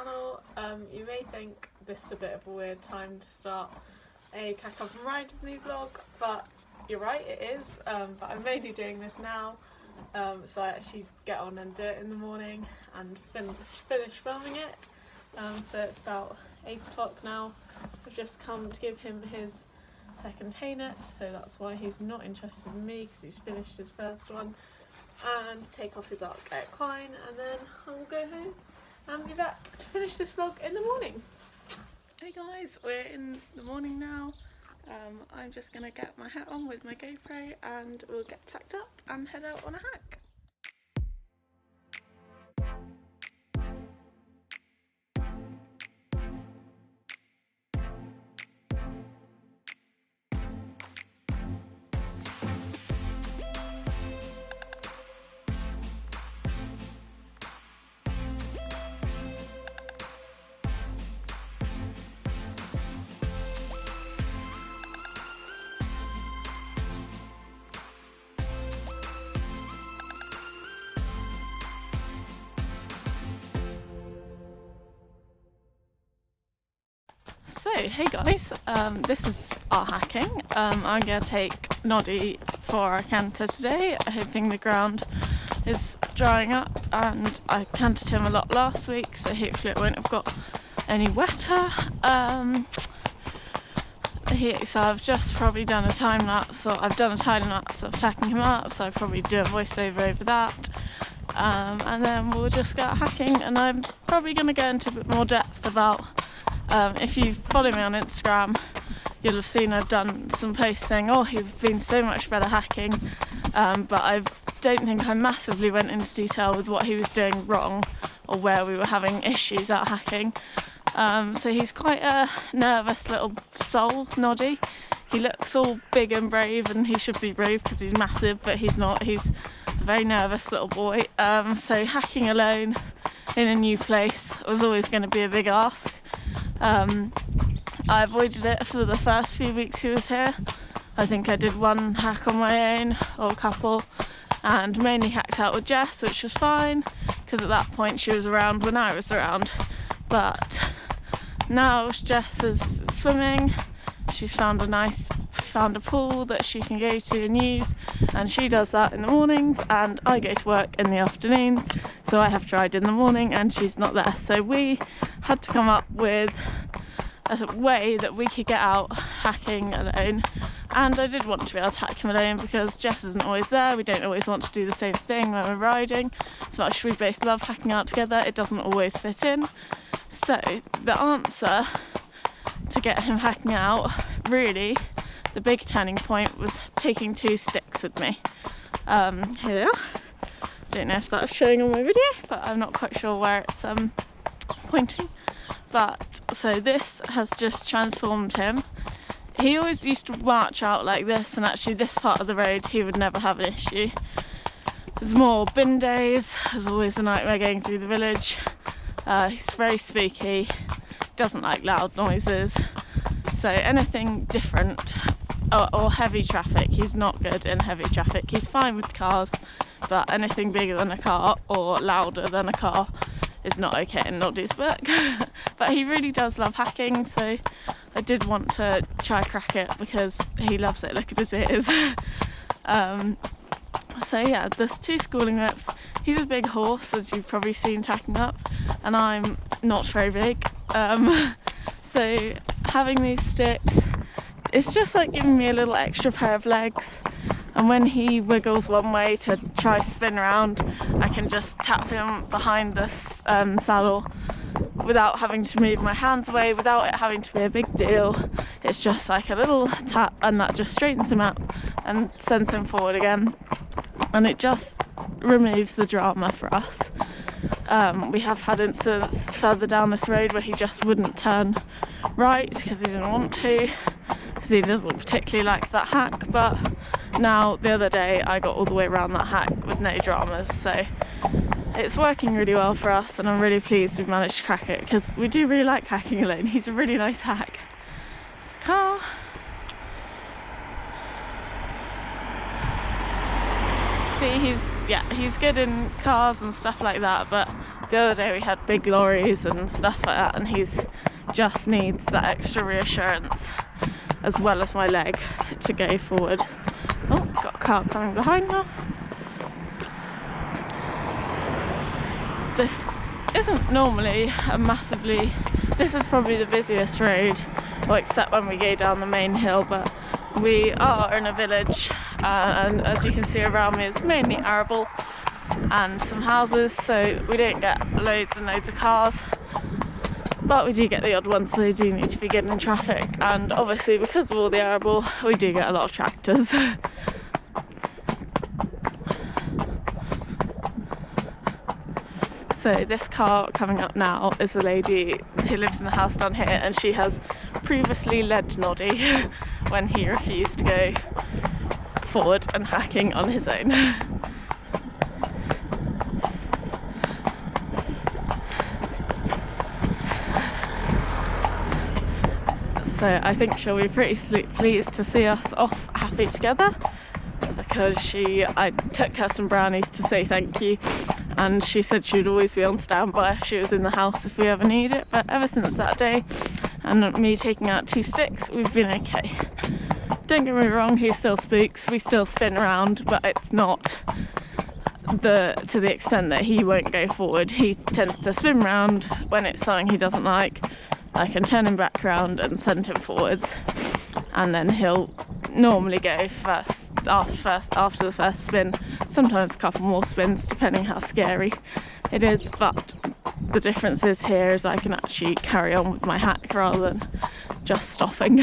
channel. You may think this is a bit of a weird time to start a Tack Up and Ride with me vlog, but you're right, it is. But I'm mainly doing this now, so I actually get on and do it in the morning and finish filming it. So it's about 8 o'clock now. I've just come to give him his second hay net, so that's why he's not interested in me, because he's finished his first one, and take off his archaic equine, and then I will go home and be back to finish this vlog in the morning. Hey guys, we're in the morning now. I'm just gonna get my hat on with my GoPro and we'll get tacked up and head out on a hack. So, hey guys, this is our hacking. I'm going to take Noddy for our canter today, hoping the ground is drying up, and I cantered him a lot last week, so hopefully it won't have got any wetter. So I've just probably done a time lapse, or I've done a time lapse of tacking him up, so I'll probably do a voiceover over that. And then we'll just get hacking, and I'm probably going to go into a bit more depth about if you follow me on Instagram, you'll have seen I've done some posts saying, oh, he's been so much better hacking, but I don't think I massively went into detail with what he was doing wrong or where we were having issues at hacking. So he's quite a nervous little soul, Noddy. He looks all big and brave, and he should be brave because he's massive, but he's not. He's a very nervous little boy. So hacking alone in a new place was always going to be a big ask. I avoided it for the first few weeks he was here. I think I did one hack on my own, or a couple, and mainly hacked out with Jess, which was fine because at that point she was around when I was around. But now Jess is swimming. She's found a pool that she can go to and use, and she does that in the mornings, and I go to work in the afternoons, so I have to ride in the morning and she's not there. So we had to come up with a way that we could get out hacking alone, and I did want to be able to hack him alone because Jess isn't always there. We don't always want to do the same thing when we're riding. As much as we both love hacking out together, it doesn't always fit in. So the answer to get him hacking out, really, the big turning point was taking 2 sticks with me. Here they are. Don't know if that's showing on my video, but I'm not quite sure where it's pointing. But so this has just transformed him. He always used to march out like this, and actually this part of the road he would never have an issue. There's more bin days. There's always a nightmare going through the village. He's very spooky. Doesn't like loud noises, so anything different or heavy traffic, he's not good in heavy traffic. He's fine with cars, but anything bigger than a car or louder than a car is not okay in Noddy's book. But he really does love hacking, so I did want to try crack it because he loves it. Look at his ears. So yeah, there's 2 schooling whips. He's a big horse, as you've probably seen tacking up, and I'm not very big. So having these sticks, it's just like giving me a little extra pair of legs, and when he wiggles one way to try spin around, I can just tap him behind this saddle without having to move my hands away, without it having to be a big deal. It's just like a little tap, and that just straightens him up and sends him forward again, and it just removes the drama for us. We have had incidents further down this road where he just wouldn't turn right because he didn't want to, because he doesn't particularly like that hack. But now, the other day, I got all the way around that hack with no dramas, so it's working really well for us, and I'm really pleased we've managed to crack it because we do really like hacking alone. He's a really nice hack. It's a car. See, he's good in cars and stuff like that, but the other day we had big lorries and stuff like that, and he's just needs that extra reassurance as well as my leg to go forward. Oh, got a car coming behind now. This isn't normally a massively, this is probably the busiest road, well, except when we go down the main hill, but we are in a village, and as you can see around me is mainly arable and some houses, so we don't get loads and loads of cars, but we do get the odd ones, so they do need to be good in traffic. And obviously because of all the arable, we do get a lot of tractors. So this car coming up now is the lady who lives in the house down here, and she has previously led Noddy when he refused to go forward and hacking on his own. So I think she'll be pretty pleased to see us off happy together, because I took her some brownies to say thank you, and she said she would always be on standby if she was in the house if we ever need it. But ever since that day, and me taking out 2 sticks, we've been okay. Don't get me wrong, he still spooks, we still spin around, but it's not to the extent that he won't go forward. He tends to spin around when it's something he doesn't like. I can turn him back around and send him forwards, and then he'll normally go first after the first spin, sometimes a couple more spins depending how scary it is. But the difference is here is I can actually carry on with my hack rather than just stopping.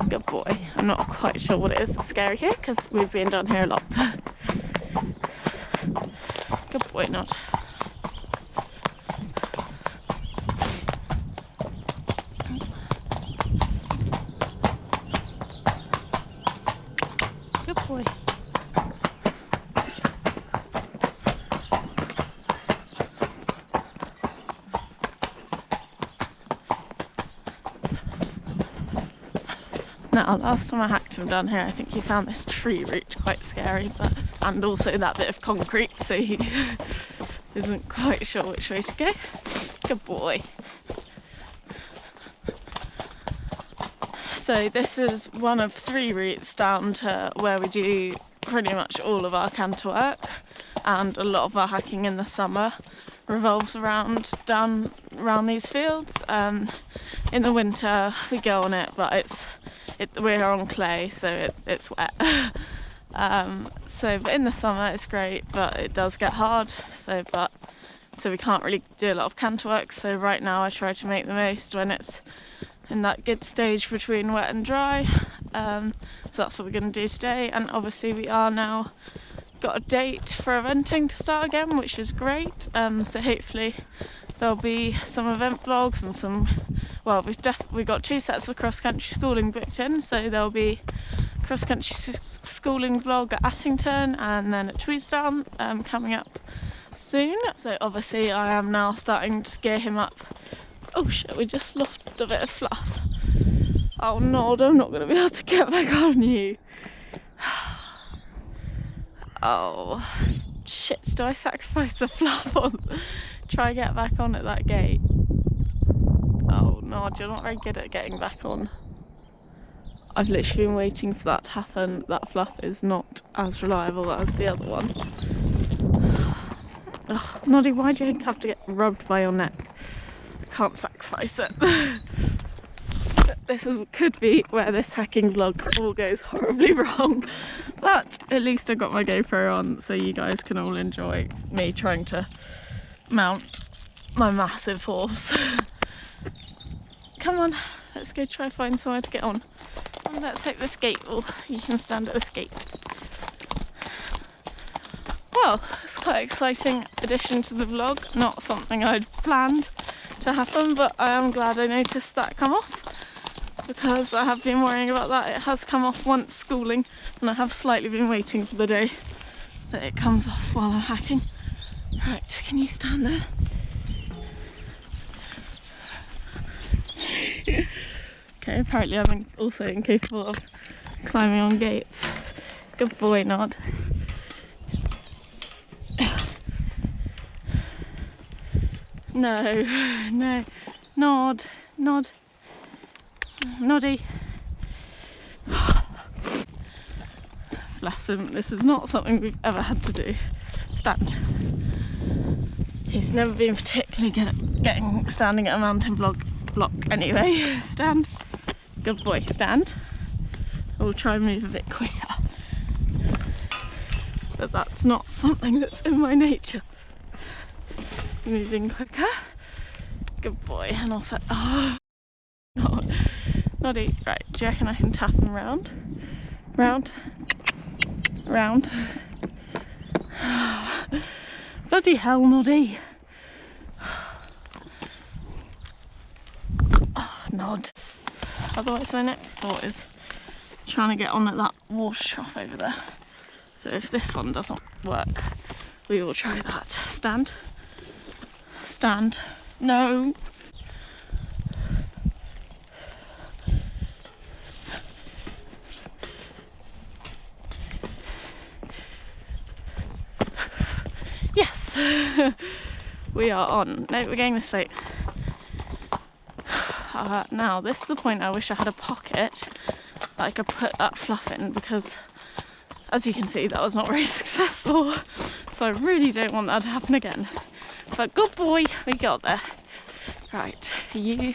Good boy. I'm not quite sure what it is that's scary here, because we've been down here a lot. Good boy, Nod. Good boy. Now, last time I hacked him down here, I think he found this tree root quite scary, and also that bit of concrete, so he isn't quite sure which way to go. Good boy. So this is one of 3 routes down to where we do pretty much all of our canter work, and a lot of our hacking in the summer revolves around these fields. In the winter we go on it, but we're on clay, so it's wet. But in the summer it's great, but it does get hard, so we can't really do a lot of canter work. So right now I try to make the most when it's in that good stage between wet and dry. So that's what we're going to do today, and obviously we are now got a date for eventing to start again, which is great. So hopefully there'll be some event vlogs and some, well, we've got 2 sets of cross-country schooling booked in, so there'll be cross-country schooling vlog at Attington and then at Tweedsdown coming up soon. So obviously I am now starting to gear him up. Oh shit, we just lost a bit of fluff. Oh no, I'm not going to be able to get back on you. Oh shit, do I sacrifice the fluff or try and get back on at that gate? Oh no, you're not very good at getting back on. I've literally been waiting for that to happen. That fluff is not as reliable as the other one. Ugh, Noddy, why do you have to get rubbed by your neck? I can't sacrifice it. Could be where this hacking vlog all goes horribly wrong, but at least I got my GoPro on, so you guys can all enjoy me trying to mount my massive horse. Come on, let's go try find somewhere to get on. And let's hope this gate you can stand at this gate. Well, it's quite an exciting addition to the vlog, not something I'd planned to happen, but I am glad I noticed that come off, because I have been worrying about that. It has come off once schooling, and I have slightly been waiting for the day that it comes off while I'm hacking. Right, can you stand there? Okay, apparently I'm also incapable of climbing on gates. Good boy, Nod. No, no. Nod, nod. Noddy. Bless him, this is not something we've ever had to do. Stand. He's never been particularly good at standing at a mountain block anyway. Stand. Good boy, stand. We'll try and move a bit quicker. But that's not something that's in my nature. Moving quicker. Good boy. And also, oh, no, Noddy. Right, do you reckon I can tap him round? Round. Round. Bloody hell, Noddy. Oh, nod. Otherwise my next thought is trying to get on at that water trough over there. So if this one doesn't work, we will try that. Stand. Stand. No. Yes! We are on. No, we're going this way. Now, this is the point I wish I had a pocket that I could put that fluff in, because as you can see, that was not very successful. So I really don't want that to happen again. But good boy, we got there. Right, you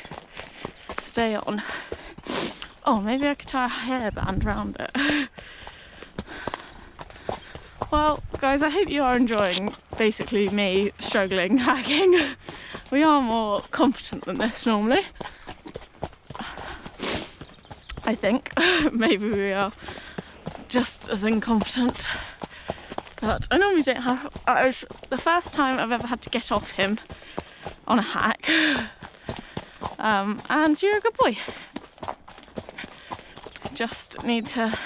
stay on. Oh, maybe I could tie a hairband around it. Well, guys, I hope you are enjoying basically me struggling hacking. We are more competent than this normally. I think. Maybe we are just as incompetent. But I normally don't have... the first time I've ever had to get off him on a hack. And you're a good boy. Just need to...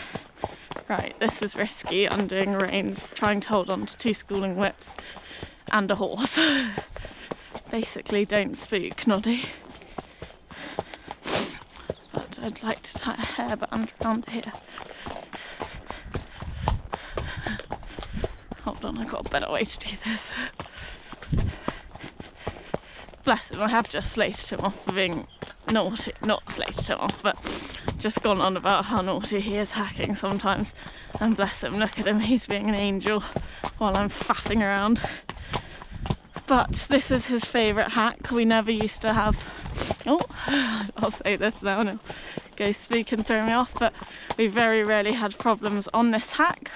Right, this is risky, undoing reins, trying to hold on to 2 schooling whips and a horse. Basically, don't spook, Noddy. But I'd like to tie a hairband around here. Hold on, I've got a better way to do this. Bless him, I have just slated him off for being naughty. Not slated him off, but just gone on about how naughty he is hacking sometimes. And bless him, look at him, he's being an angel while I'm faffing around. But this is his favourite hack. We never used to have... Oh, I'll say this now and he'll go speak and throw me off, but we very rarely had problems on this hack.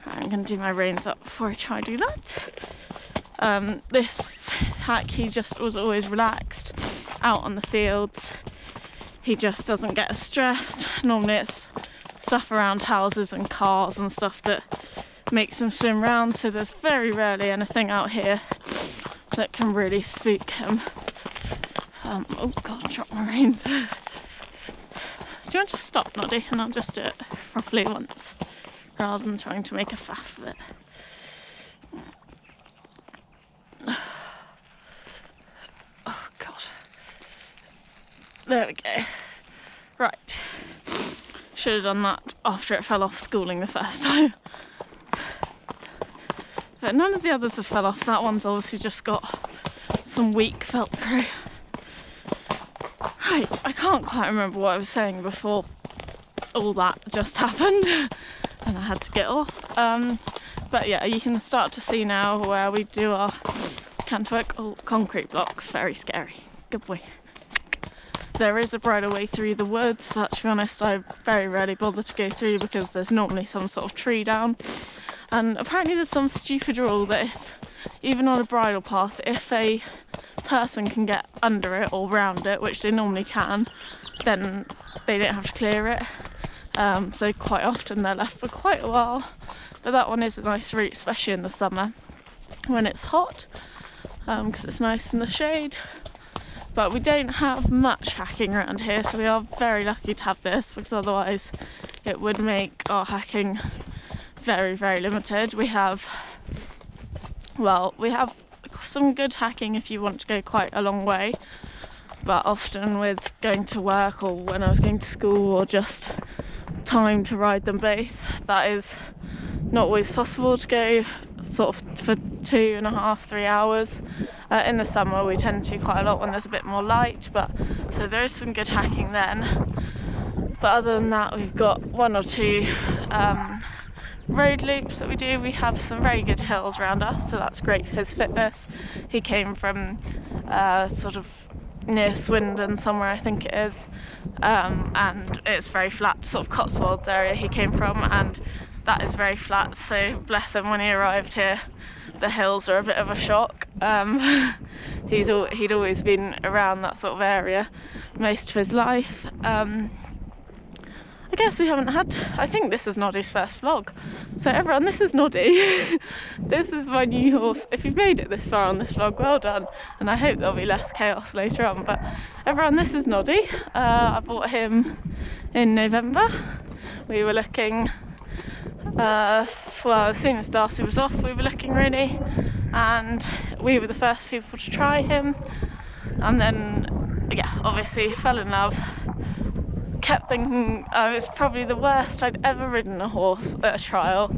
I'm going to do my reins up before I try to do that. This hack, he just was always relaxed out on the fields. He just doesn't get as stressed. Normally it's stuff around houses and cars and stuff that makes him swim around, so there's very rarely anything out here that can really spook him. Oh god, I dropped my reins. Do you want to stop, Noddy, and I'll just do it properly once, rather than trying to make a faff of it. Oh god. There we go. Right. Should have done that after it fell off schooling the first time. But none of the others have fell off. That one's obviously just got some weak Velcro. Right, I can't quite remember what I was saying before all that just happened and I had to get off. But yeah, you can start to see now where we do our canter work. Oh, concrete blocks, very scary. Good boy. There is a bridle way through the woods, but to be honest, I very rarely bother to go through because there's normally some sort of tree down. And apparently there's some stupid rule that if, even on a bridle path, if a person can get under it or round it, which they normally can, then they don't have to clear it. So quite often they're left for quite a while. But that one is a nice route, especially in the summer when it's hot, because it's nice in the shade. But we don't have much hacking around here, so we are very lucky to have this, because otherwise it would make our hacking very, very limited. We have some good hacking if you want to go quite a long way, but often with going to work or when I was going to school or just time to ride them both, that is not always possible to go sort of for 2.5, 3 hours. In the summer we tend to quite a lot when there's a bit more light, but so there is some good hacking then. But other than that, we've got 1 or 2 road loops that we do. We have some very good hills around us, so that's great for his fitness. He came from sort of near Swindon somewhere, I think it is, and it's very flat, sort of Cotswolds area he came from, and that is very flat, so bless him, when he arrived here the hills are a bit of a shock. He'd always been around that sort of area most of his life. I guess we haven't had, I think this is Noddy's first vlog. So everyone, this is Noddy. This is my new horse. If you've made it this far on this vlog, well done. And I hope there'll be less chaos later on. But everyone, this is Noddy. I bought him in November. We were looking, well, as soon as Darcy was off, we were looking really. And we were the first people to try him. And then, yeah, obviously fell in love. Kept thinking I was probably the worst I'd ever ridden a horse at a trial,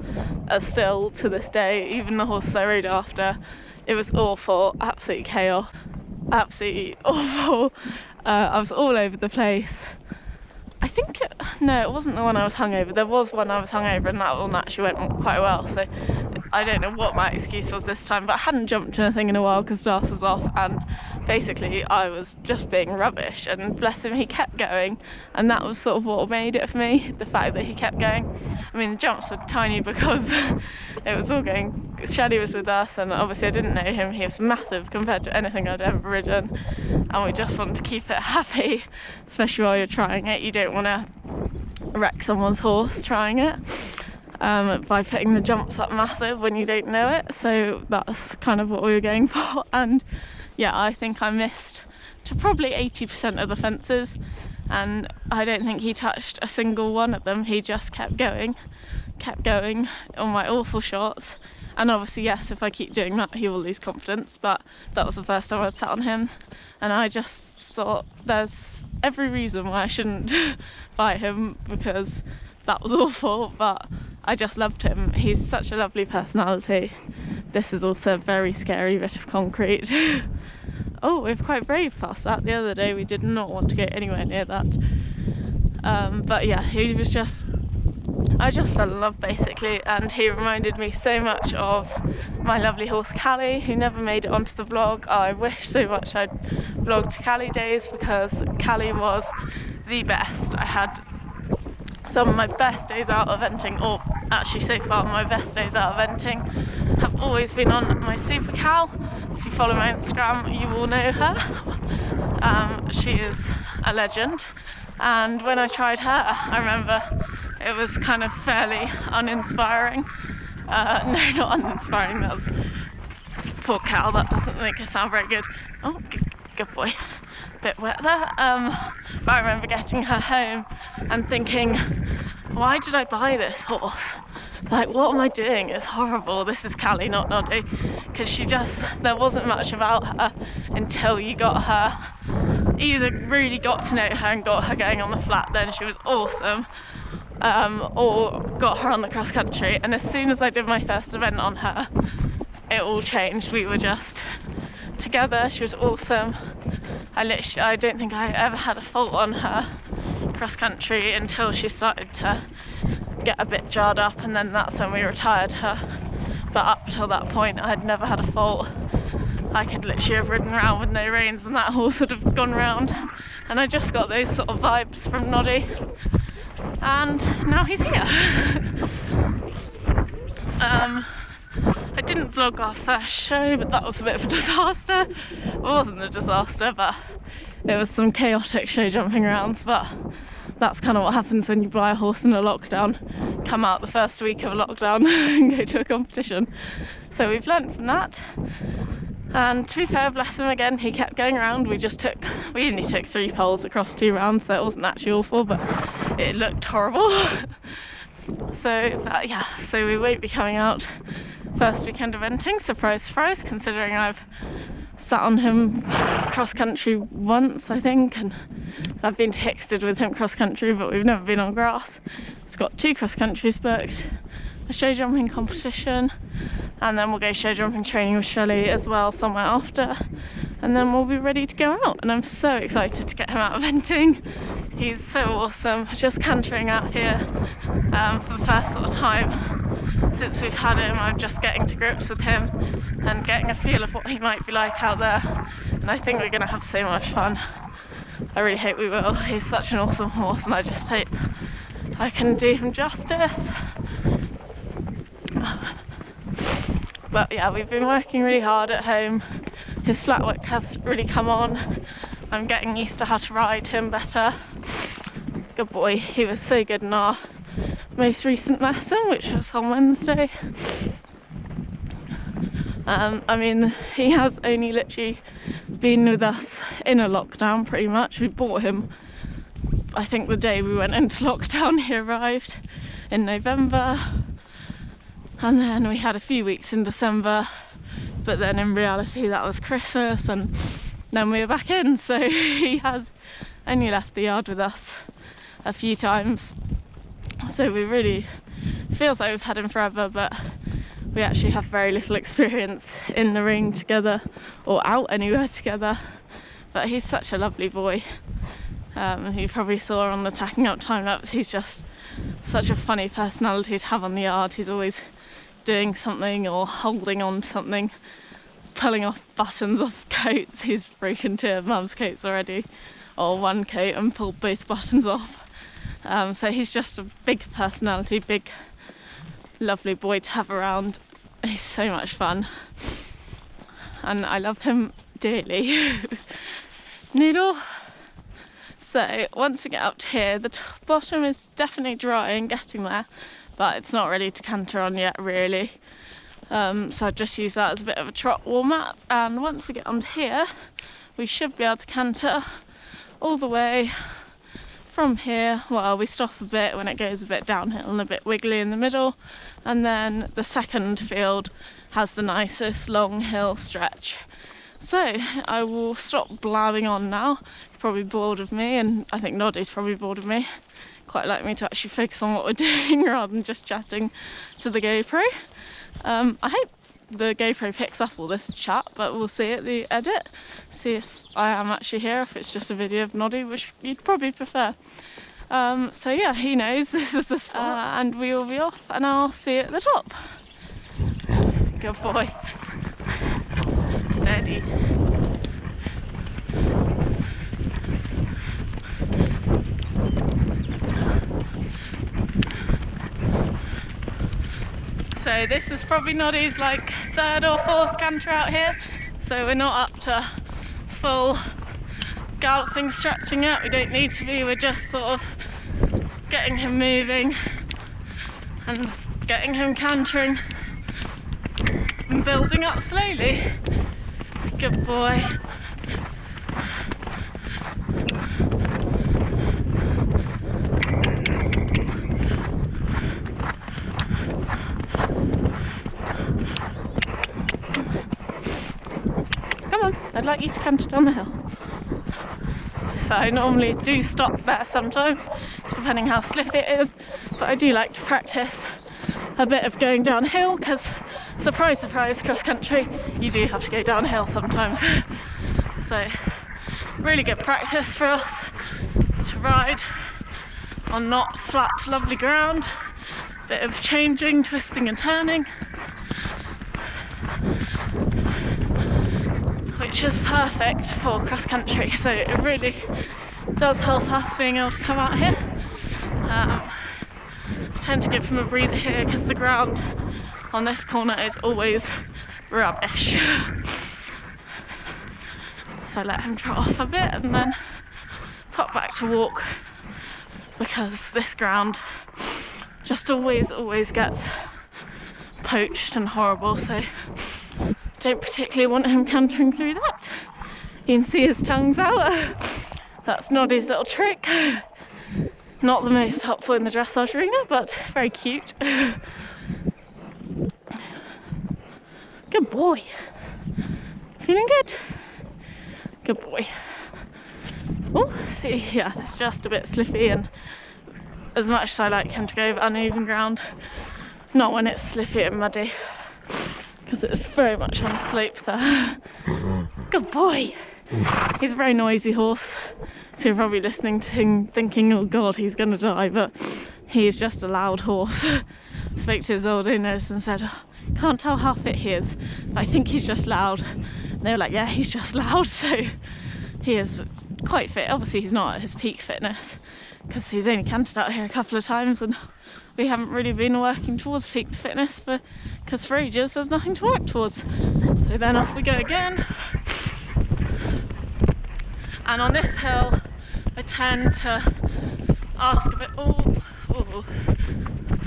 still to this day. Even the horses I rode after, it was awful, absolute chaos, absolutely awful. I was all over the place. I think no, it wasn't the one I was hungover. There was one I was hungover, and that one actually went quite well, so I don't know what my excuse was this time, but I hadn't jumped anything in a while because Darcy was off, and basically I was just being rubbish, and bless him, he kept going, and that was sort of what made it for me, the fact that he kept going. I mean, the jumps were tiny because it was all going, Shelley was with us, and obviously I didn't know him. He was massive compared to anything I'd ever ridden, and we just wanted to keep it happy, especially while you're trying it. You don't want to wreck someone's horse trying it by putting the jumps up massive when you don't know it, so that's kind of what we were going for. And yeah, I think I missed to probably 80% of the fences, and I don't think he touched a single one of them. He just kept going on my awful shots. And obviously, yes, if I keep doing that, he will lose confidence, but that was the first time I'd sat on him, and I just thought there's every reason why I shouldn't buy him, because that was awful, but I just loved him. He's such a lovely personality. This is also a very scary bit of concrete. Oh, we're quite brave past that. The other day we did not want to go anywhere near that. But yeah, he was just, I just fell in love basically, and he reminded me so much of my lovely horse Callie, who never made it onto the vlog. I wish so much I'd vlogged Callie days, because Callie was the best. I had some of my best days out eventing, or actually so far my best days out eventing, have always been on my Super Cal. If you follow my Instagram, you will know her. She is a legend, and when I tried her, I remember it was kind of fairly uninspiring. No, not uninspiring, that's poor Cal, that doesn't make her sound very good. Oh, good boy. Bit wet there. But I remember getting her home and thinking, why did I buy this horse? Like, what am I doing? It's horrible. This is Callie, not Noddy. Because she just, there wasn't much about her until you got her, either really got to know her and got her going on the flat, then she was awesome, or got her on the cross country. And as soon as I did my first event on her, it all changed. We were just together. She was awesome. I don't think I ever had a fault on her cross country until she started to get a bit jarred up, and then that's when we retired her. But up till that point I had never had a fault. I could literally have ridden around with no reins and that horse would have gone round, and I just got those sort of vibes from Noddy, and now he's here. I didn't vlog our first show, but that was a bit of a disaster. It wasn't a disaster, but it was some chaotic show jumping around. But that's kind of what happens when you buy a horse in a lockdown, come out the first week of a lockdown and go to a competition. So we've learnt from that, and to be fair, bless him again, he kept going around. We only took 3 poles across 2 rounds, so it wasn't actually awful, but it looked horrible. So yeah, so we won't be coming out first weekend eventing, surprise surprise, considering I've sat on him cross country once, I think, and I've been to Hicksted with him cross country, but we've never been on grass. He's got 2 cross countries booked a show jumping competition, and then we'll go show jumping training with Shelley as well somewhere after, and then we'll be ready to go out. And I'm so excited to get him out eventing. He's so awesome, just cantering out here for the first sort of time since we've had him. I'm just getting to grips with him and getting a feel of what he might be like out there, and I think we're going to have so much fun. I really hope we will. He's such an awesome horse, and I just hope I can do him justice. But yeah, we've been working really hard at home. His flat work has really come on. I'm getting used to how to ride him better. Good boy. He was so good in our most recent lesson, which was on Wednesday. I mean, he has only literally been with us in a lockdown pretty much. We bought him, I think, the day we went into lockdown. He arrived in November, and then we had a few weeks in December, but then in reality that was Christmas, and then we were back in. So he has only left the yard with us a few times, so we really feels like we've had him forever, but we actually have very little experience in the ring together or out anywhere together. But he's such a lovely boy. You probably saw on the tacking up time lapse, he's just such a funny personality to have on the yard. He's always doing something or holding on to something, pulling off buttons off coats. He's broken two of Mum's coats already, or one coat, and pulled both buttons off. So he's just a big personality, big lovely boy to have around. He's so much fun, and I love him dearly. Noodle. So once we get up to here, the bottom is definitely dry and getting there, but it's not ready to canter on yet really. So I've just used that as a bit of a trot warm up, and once we get on here we should be able to canter all the way from here. Well, we stop a bit when it goes a bit downhill and a bit wiggly in the middle, and then the second field has the nicest long hill stretch. So I will stop blabbing on now. You're probably bored of me, and I think Noddy's probably bored of me. Quite like me to actually focus on what we're doing rather than just chatting to the GoPro. I hope the GoPro picks up all this chat, but we'll see at the edit, see if I am actually here, if it's just a video of Noddy, which you'd probably prefer. So yeah, he knows this is the spot, and we will be off, and I'll see you at the top. Good boy. Steady. So this is probably Noddy's like third or fourth canter out here, so we're not up to full galloping stretching yet. We don't need to be, we're just sort of getting him moving and getting him cantering and building up slowly. Good boy. Come on, I'd like you to canter down the hill. So I normally do stop there sometimes, depending how slippy it is, but I do like to practice a bit of going downhill, because surprise surprise, cross country, you do have to go downhill sometimes. So really good practice for us to ride on not flat lovely ground, bit of changing, twisting and turning, which is perfect for cross country. So it really does help us being able to come out here. I tend to give him a breather here because the ground on this corner is always rubbish. So let him trot off a bit and then pop back to walk, because this ground just always gets poached and horrible, so don't particularly want him cantering through that. You can see his tongue's out. That's Noddy's little trick. Not the most helpful in the dressage arena, but very cute. Good boy. Feeling good? Good boy. Oh, see, yeah, it's just a bit slippy, and as much as I like him to go over uneven ground, Not when it's slippy and muddy, because it's very much on a slope there. Good boy. He's a very noisy horse, so you're probably listening to him thinking, oh god, he's gonna die, but he's just a loud horse. I spoke to his old owners and said, oh, can't tell how fit he is, but I think he's just loud. And they were like, yeah, he's just loud. So he is quite fit. Obviously he's not at his peak fitness, because he's only cantered out here a couple of times, and we haven't really been working towards peak fitness because for ages there's nothing to work towards. So then off we go again. And on this hill I tend to ask a bit,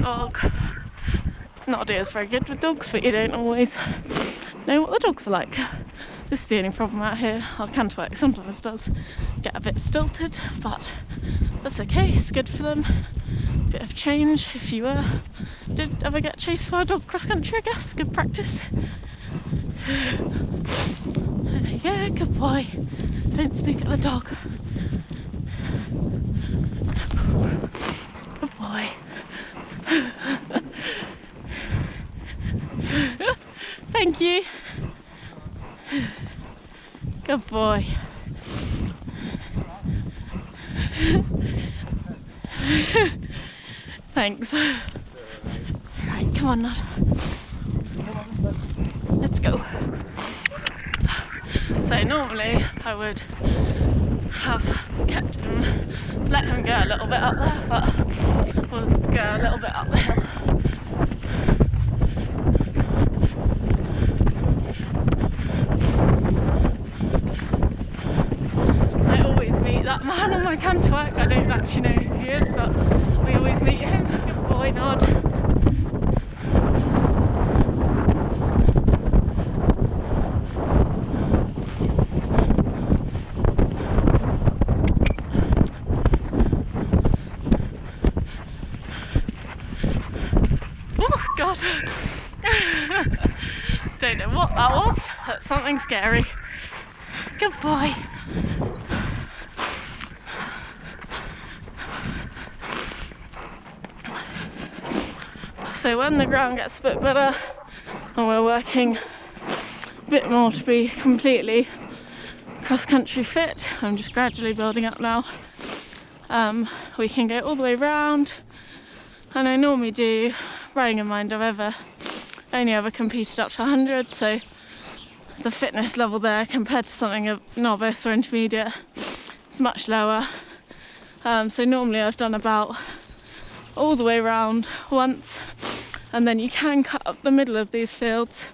dog. Not is very good with dogs, but you don't always know what the dogs are like. This is the only problem out here. Our canter work sometimes does get a bit stilted, but that's okay, it's good for them. Bit of change if you did ever get chased by a dog cross country, I guess. Good practice. Yeah, good boy. Don't speak at the dog. Good boy. Thank you. Good boy. Thanks. Right, come on, Nod. Let's go. So normally I would have kept him, let him go a little bit up there, but we'll go a little bit up the hill. I always meet that man on my canter work. I don't actually know who he is, but we always meet him. Good boy, Nod. Oh god. Don't know what that was. That's something scary. Good boy. So when the ground gets a bit better and we're working a bit more to be completely cross-country fit, I'm just gradually building up now, we can go all the way round. And I normally do, bearing in mind I've only ever competed up to 100, so the fitness level there compared to something a novice or intermediate is much lower. So normally I've done about all the way around once, and then you can cut up the middle of these fields,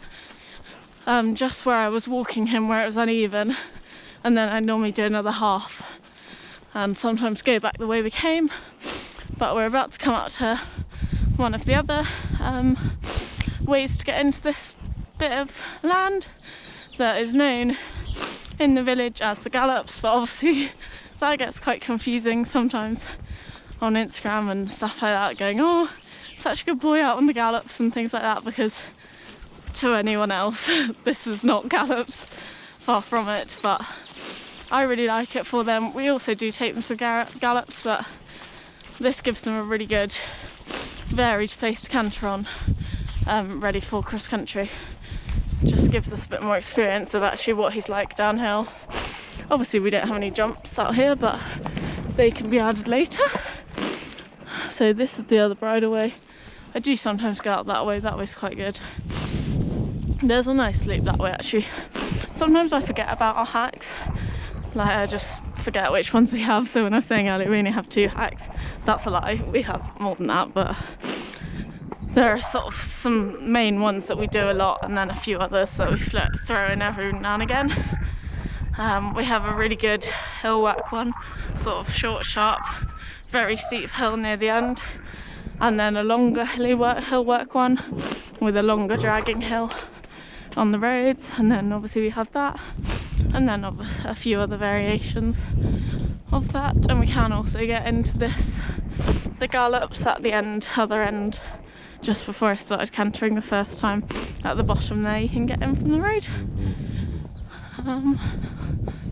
just where I was walking him where it was uneven, and then I normally do another half and sometimes go back the way we came. But we're about to come up to one of the other ways to get into this bit of land that is known in the village as the gallops, but obviously that gets quite confusing sometimes on Instagram and stuff like that, going, oh, such a good boy out on the gallops and things like that, because to anyone else this is not gallops, far from it, but I really like it for them. We also do take them to gallops, but this gives them a really good varied place to canter on, ready for cross country. Just gives us a bit more experience of actually what he's like downhill. Obviously we don't have any jumps out here, but they can be added later. So this is the other bridleway. I do sometimes go out that way's quite good. There's a nice slope that way actually. Sometimes I forget about our hacks, like I just forget which ones we have, so when I was saying earlier we only have 2 hacks, that's a lie, we have more than that, but there are sort of some main ones that we do a lot and then a few others that we throw in every now and again. We have a really good hill work one, sort of short, sharp, very steep hill near the end, and then a longer hill work one with a longer dragging hill on the roads, and then obviously we have that, and then a few other variations of that. And we can also get into the gallops at the other end, just before I started cantering the first time. At the bottom there you can get in from the road.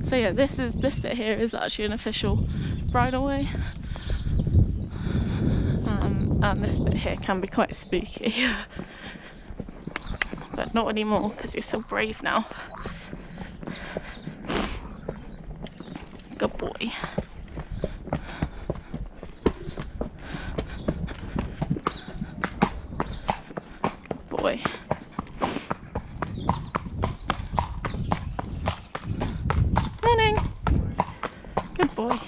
So yeah, this bit here is actually an official bridleway. and this bit here can be quite spooky. But not anymore because you're so brave now. Good boy. Boy. Morning. Good boy.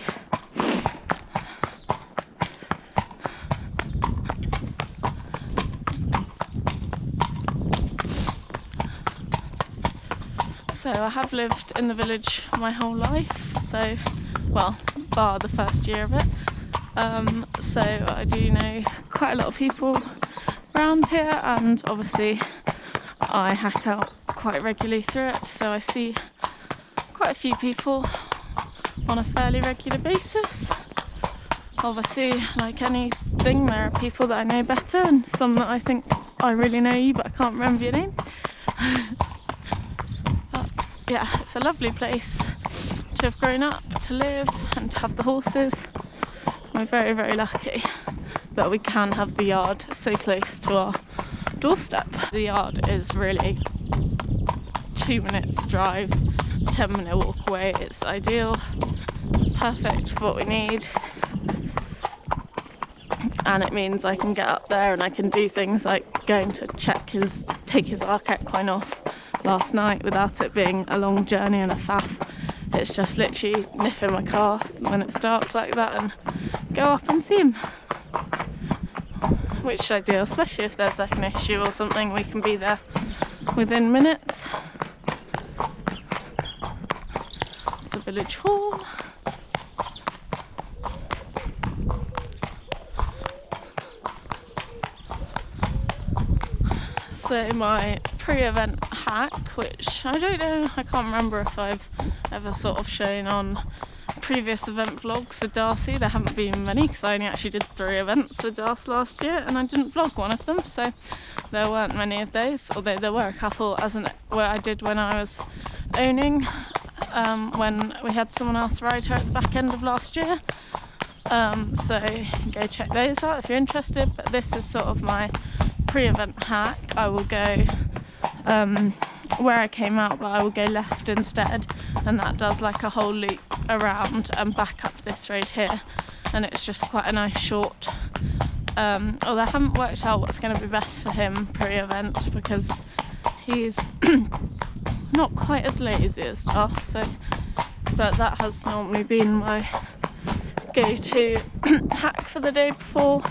So I have lived in the village my whole life, so, well, bar the first year of it. So I do know quite a lot of people around here, and obviously I hack out quite regularly through it, so I see quite a few people on a fairly regular basis. Obviously, like anything, there are people that I know better and some that I think I really know you but I can't remember your name. But yeah, it's a lovely place to have grown up, to live and to have the horses. We're very, very lucky that we can have the yard so close to our doorstep. The yard is really 2 minutes drive, 10-minute walk away. It's ideal, it's perfect for what we need, and it means I can get up there and I can do things like going to take his arc equine off last night without it being a long journey and a faff. It's just literally nip in my car when it's dark like that and go up and see him, which is ideal, especially if there's like an issue or something. We can be there within minutes. It's the village hall. So my pre-event hack, which I don't know, I can't remember if I've ever sort of shown on previous event vlogs with Darcy. There haven't been many because I only actually did 3 events with Darcy last year and I didn't vlog one of them, so there weren't many of those, although there were a couple where I did when I was owning, when we had someone else ride her at the back end of last year. So you can go check those out if you're interested, but this is sort of my pre-event hack. I will go where I came out, but I will go left instead, and that does like a whole loop around and back up this road here, and it's just quite a nice short, although I haven't worked out what's going to be best for him pre-event because he's not quite as lazy as us, so, but that has normally been my go-to hack for the day before.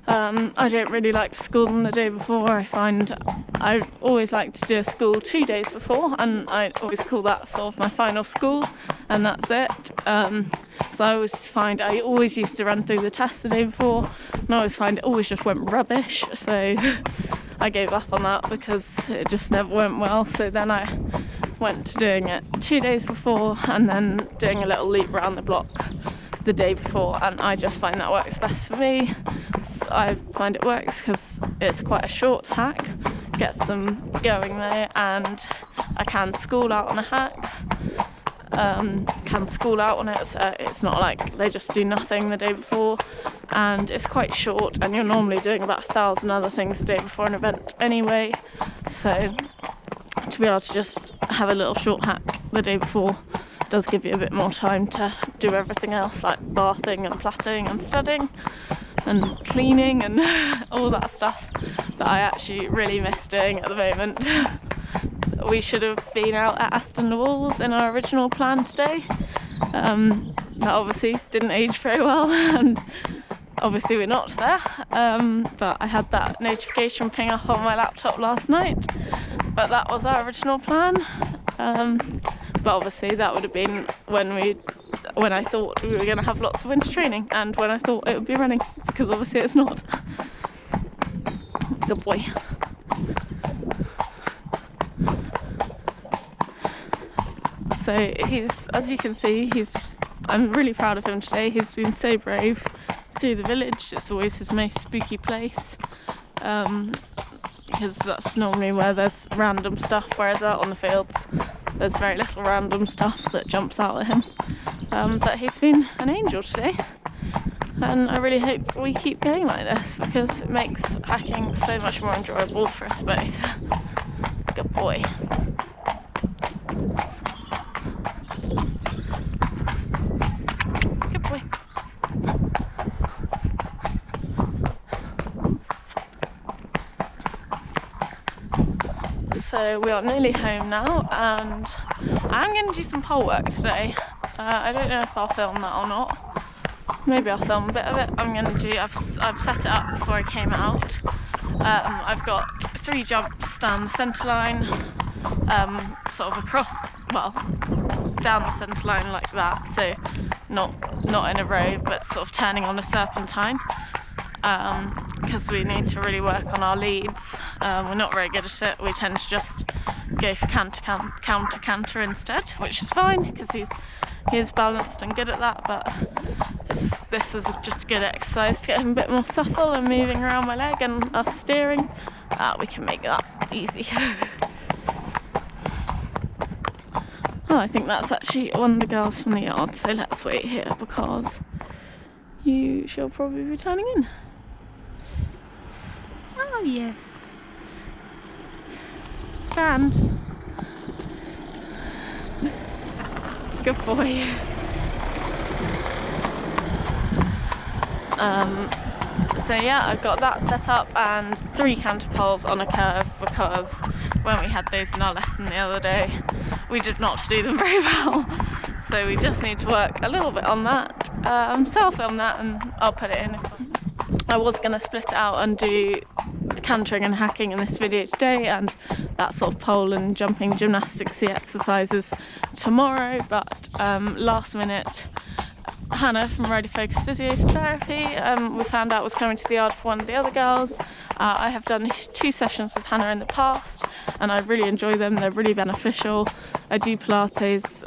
I don't really like to school them the day before. I find I always like to do a school 2 days before, and I always call that sort of my final school, and that's it. So I always find I always used to run through the test the day before, and I always find it always just went rubbish, so I gave up on that because it just never went well. So then I went to doing it 2 days before and then doing a little loop around the block the day before, and I just find that works best for me. So I find it works because it's quite a short hack, gets them going there, and I can school out on a hack, can school out on it, so it's not like they just do nothing the day before, and it's quite short, and you're normally doing about 1,000 other things the day before an event anyway, so to be able to just have a little short hack the day before does give you a bit more time to do everything else, like bathing and plaiting and studying and cleaning and all that stuff that I actually really miss doing at the moment. We should have been out at Aston Le Walls in our original plan today. That obviously didn't age very well, and obviously we're not there, but I had that notification ping up on my laptop last night, but that was our original plan. But obviously that would have been when I thought we were going to have lots of winter training, and when I thought it would be running, because obviously it's not. Good boy. So he's, as you can see, I'm really proud of him today. He's been so brave through the village. It's always his most spooky place, because that's normally where there's random stuff, whereas out on the fields there's very little random stuff that jumps out at him. But he's been an angel today. and I really hope we keep going like this because it makes hacking so much more enjoyable for us both. Good boy. Good boy. So we are nearly home now, and I'm going to do some pole work today. I don't know if I'll film that or not. Maybe I'll film a bit of it. I've set it up before I came out. I've got 3 jumps down the centre line, sort of across, well, down the centre line like that, so not in a row, but sort of turning on a serpentine, because we need to really work on our leads. We're not very good at it. We tend to just go for canter instead, which is fine because he's balanced and good at that, but this is just a good exercise to get him a bit more supple and moving around my leg and us steering. We can make that easy. Oh, I think that's actually one of the girls from the yard, so let's wait here because you shall probably be turning in. Oh yes. Stand. Good boy. So yeah, I've got that set up and 3 canter poles on a curve because when we had those in our lesson the other day, we did not do them very well. So we just need to work a little bit on that. So I'll film that and I'll put it in. I was going to split it out and do cantering and hacking in this video today and that sort of pole and jumping gymnastics-y exercises tomorrow, but last minute Hannah from Ready Focus Physiotherapy, we found out was coming to the yard for one of the other girls. I have done 2 sessions with Hannah in the past and I really enjoy them. They're really beneficial. I do Pilates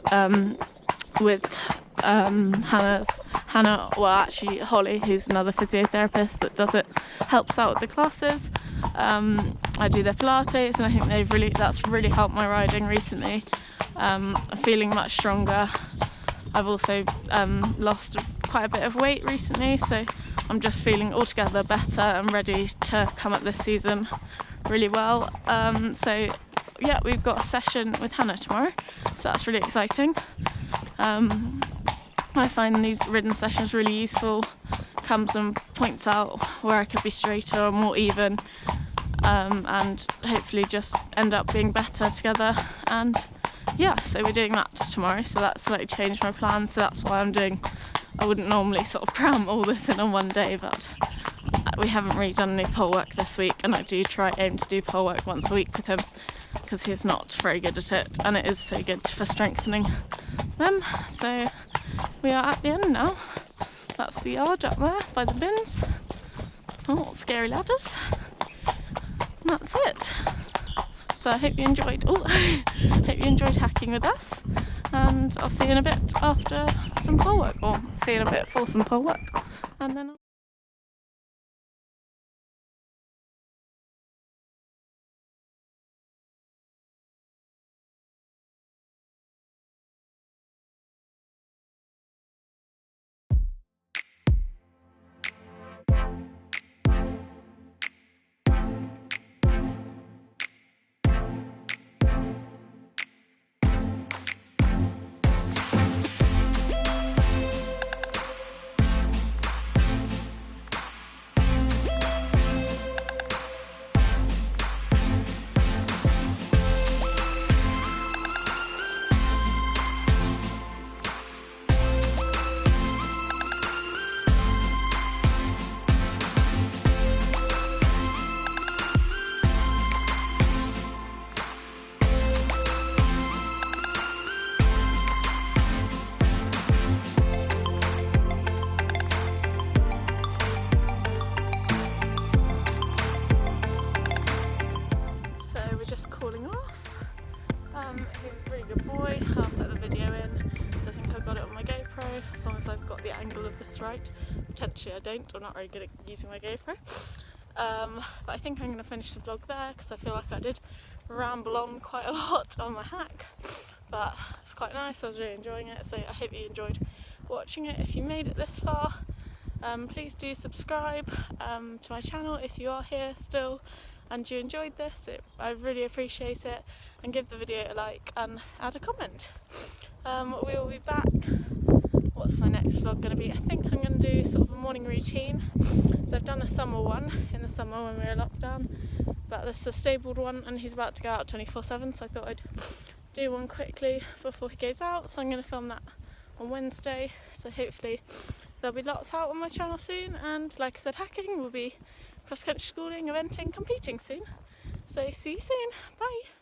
with Hannah, well actually Holly, who's another physiotherapist that does it, helps out with the classes. I do their Pilates and I think that's really helped my riding recently. I'm feeling much stronger. I've also lost quite a bit of weight recently, so I'm just feeling altogether better and ready to come at this season really well. So yeah, we've got a session with Hannah tomorrow, so that's really exciting. I find these ridden sessions really useful, comes and points out where I could be straighter or more even, and hopefully just end up being better together. And yeah, so we're doing that tomorrow, so that's slightly changed my plan, so that's why I wouldn't normally sort of cram all this in on one day, but we haven't really done any pole work this week, and I do aim to do pole work once a week with him because he's not very good at it, and it is so good for strengthening them. So we are at the end now. That's the yard up there by the bins. Oh, scary ladders. And that's it. So I hope you enjoyed hacking with us, and I'll see you in a bit after some pole work, or see you in a bit for some pole work, and then just calling off. He's a really good boy. I'll put the video in, so I think I've got it on my GoPro, as long as I've got the angle of this right. Potentially I don't, I'm not very good at using my GoPro. But I think I'm going to finish the vlog there, because I feel like I did ramble on quite a lot on my hack. But it's quite nice, I was really enjoying it, so I hope you enjoyed watching it if you made it this far. Please do subscribe to my channel if you are here still and you enjoyed this. I really appreciate it, and give the video a like and add a comment. We will be back. What's my next vlog going to be? I think I'm going to do sort of a morning routine. So I've done a summer one in the summer when we were locked down, but this is a stabled one and he's about to go out 24/7, so I thought I'd do one quickly before he goes out. So I'm going to film that on Wednesday, so hopefully there'll be lots out on my channel soon, and like I said, hacking will be cross-country schooling, eventing, competing soon. So see you soon, bye!